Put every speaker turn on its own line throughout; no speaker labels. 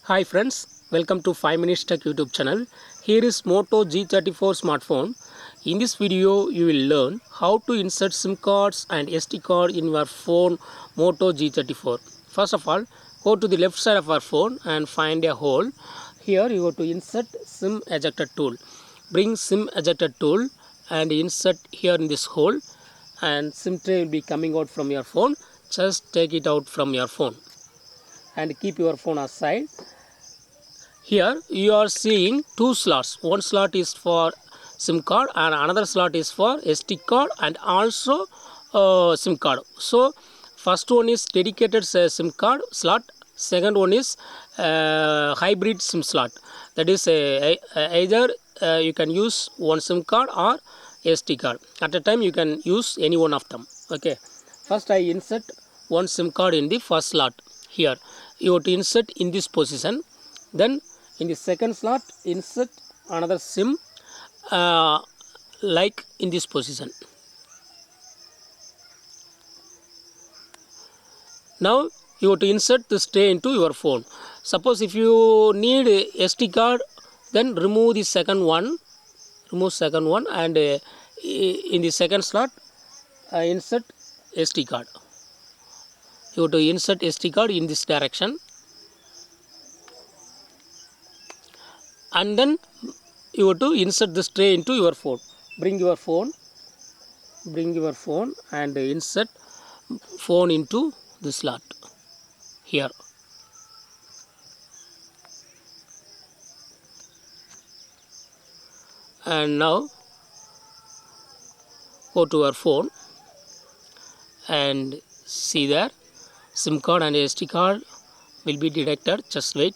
Hi friends, welcome to 5 Minutes Tech YouTube channel. Here is Moto G34 smartphone. In this video, you will learn how to insert SIM cards and SD card in your phone Moto G34. First of all, go to the left side of our phone and find a hole. Here you go to insert SIM ejector tool. Bring SIM ejector tool and insert here in this hole, and SIM tray will be coming out from your phone. Just take it out from your phone and keep your phone aside. Here you are seeing two slots. One slot is for SIM card and another slot is for SD card and also SIM card. So first one is dedicated SIM card slot. Second one is hybrid SIM slot. That is either you can use one SIM card or SD card. At a time you can use any one of them. Okay. First I insert one SIM card in the first slot. Here you have to insert in this position. Then in the second slot insert another SIM like in this position. Now you have to insert this tray into your phone. Suppose if you need a SD card, then remove the second one, and in the second slot insert SD card. You have to insert SD card in this direction, and then you have to insert this tray into your phone. Bring your phone and insert phone into the slot here. And now go to our phone and see there SIM card and SD card will be detected. Just wait.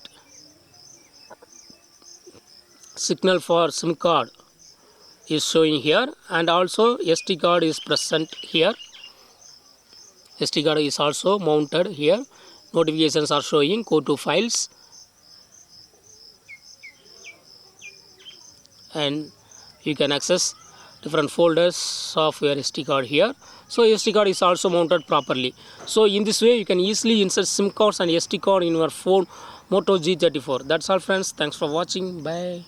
Signal for SIM card is showing here, and also SD card is present here. SD card is also mounted here. Notifications are showing. Go to files and you can access different folders of your SD card here. So SD card is also mounted properly. So in this way you can easily insert SIM cards and SD card in your phone Moto G34. That's all friends. Thanks for watching. Bye.